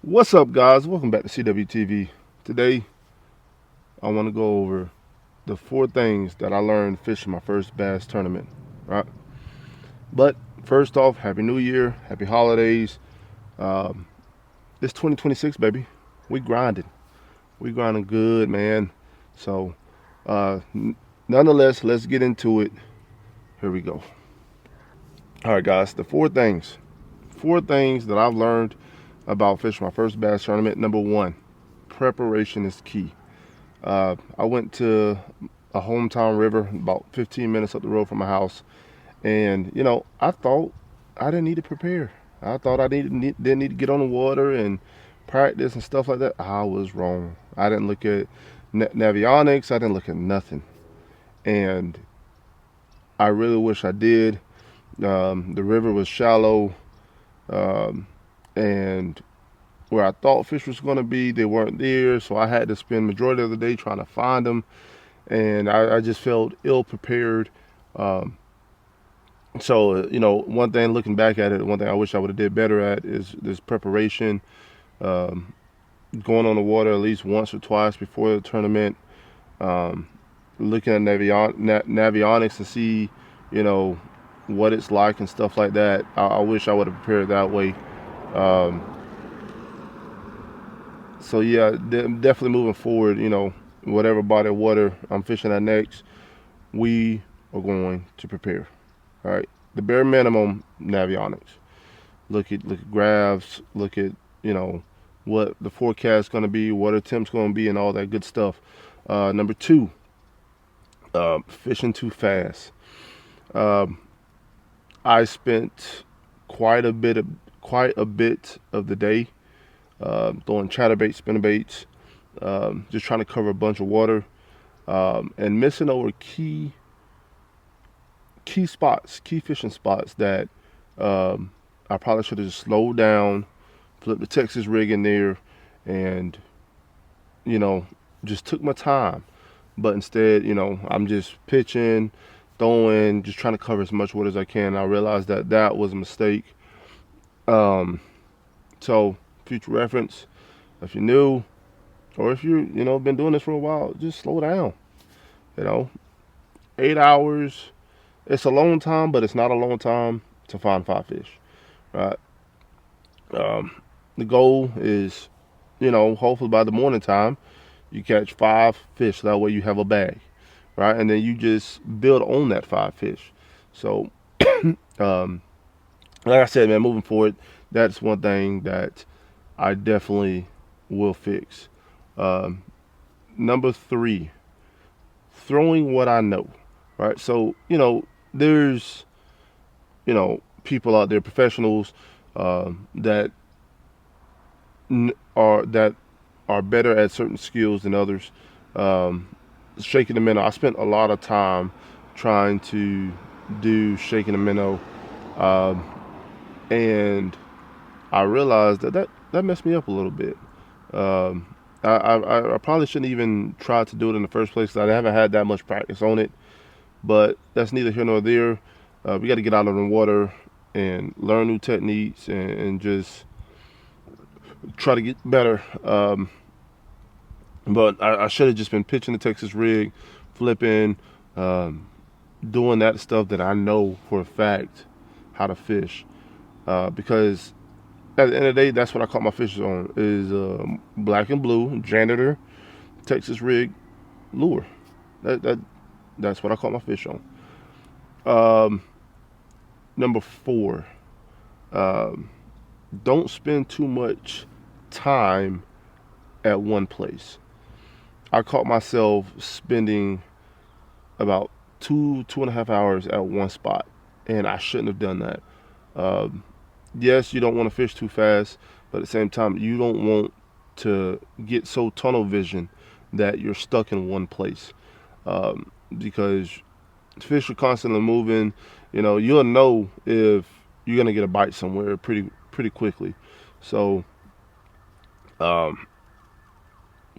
What's up, guys? Welcome back to CWTV. Today, I want to go over the four things that I learned fishing my first bass tournament. Right? But first off, Happy New Year, Happy Holidays. Um, it's 2026, baby. We grinding. We grinding good, man. So, uh, nonetheless, let's get into it. Here we go. All right, guys. The four things. Four things that I've learned about fishing my first bass tournament. Number one, preparation is key. I went to a hometown river about 15 minutes up the road from my house, and I thought I didn't need to prepare. I thought I didn't need to get on the water and practice and stuff like that. I was wrong. I didn't look at Navionics. I didn't look at nothing, and I really wish I did. The river was shallow, um, and where I thought fish was going to be, they weren't there. So I had to spend majority of the day trying to find them, and I just felt ill prepared. Um, one thing looking back at it, one thing I wish I would have did better at is this preparation. Um, Going on the water at least once or twice before the tournament. Um, Looking at Navionics to see, you know, what it's like and stuff like that. I wish I would have prepared that way. Um, so yeah, definitely moving forward. Whatever body of water I'm fishing at next, we are going to prepare. All right, the bare minimum Navionics. Look at graphs. Look at what the forecast is going to be, what attempts going to be, and all that good stuff. Number two, fishing too fast. Um, I spent quite a bit of quite a bit of the day throwing chatterbaits, spinnerbaits, just trying to cover a bunch of water, and missing over key spots, key fishing spots that um, I probably should have just slowed down, flipped the Texas rig in there, and you know just took my time. But instead, I'm just pitching, throwing, just trying to cover as much water as I can. I realized that that was a mistake. Um, so future reference, if you're new or if you been doing this for a while, just slow down. You know, 8 hours. It's a long time, but it's not a long time to find five fish. Right. Um, the goal is, hopefully by the morning time, you catch five fish. That way you have a bag, right? And then you just build on that five fish. So, um, like I said, man, moving forward, that's one thing that I definitely will fix. Um, Number three, throwing what I know, right? So, there's, people out there, professionals, that that are better at certain skills than others. Um, Shaking the minnow. I spent a lot of time trying to do shaking the minnow, um, and I realized that messed me up a little bit. I probably shouldn't even try to do it in the first place 'cause I haven't had that much practice on it. But that's neither here nor there. We got to get out of the water and learn new techniques and just try to get better. But I should have just been pitching the Texas rig, flipping, um, doing that stuff that I know for a fact how to fish. Because at the end of the day, that's what I caught my fish on is black and blue janitor Texas rig lure. That's what I caught my fish on. Um, Number four, um, don't spend too much time at one place. I caught myself spending about 2.5 hours at one spot, and I shouldn't have done that. Um, yes, you don't want to fish too fast, but at the same time, you don't want to get so tunnel vision that you're stuck in one place, because fish are constantly moving. You'll know if you're gonna get a bite somewhere pretty quickly. So um,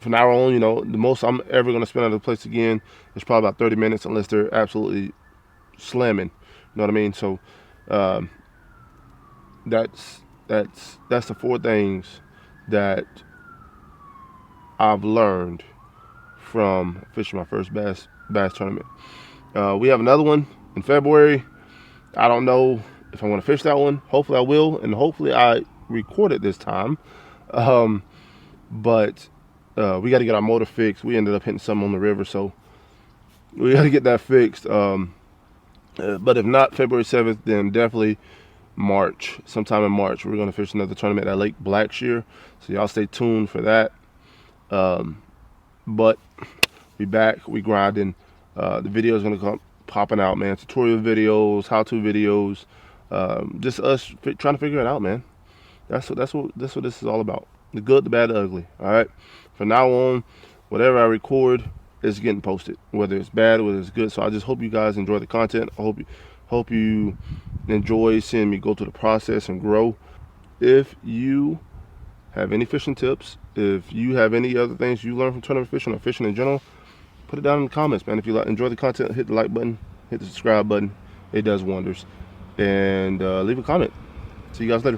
from now on, the most I'm ever gonna spend at a place again is probably about 30 minutes, unless they're absolutely slamming. You know what I mean? So um, that's the four things that I've learned from fishing my first bass tournament. We have another one in February. I don't know if I'm going to fish that one. Hopefully I will, and hopefully I record it this time. But we got to get our motor fixed. We ended up hitting something on the river, so we got to get that fixed. But if not February 7th, then definitely March. Sometime in March, we're going to fish another tournament at Lake Blackshear. So y'all stay tuned for that. But we back, we grinding. The video is going to come popping out, man. Tutorial videos, how-to videos, just us trying to figure it out, man. That's what this is all about. The good, the bad, the ugly. All right. From now on, whatever I record is getting posted, whether it's bad, whether it's good. So I just hope you guys enjoy the content. I hope you enjoy seeing me go through the process and grow. If you have any fishing tips, if you have any other things you learn from tournament fishing or fishing in general, put it down in the comments, man. If you enjoy the content, hit the like button, hit the subscribe button. It does wonders. And leave a comment. See you guys later.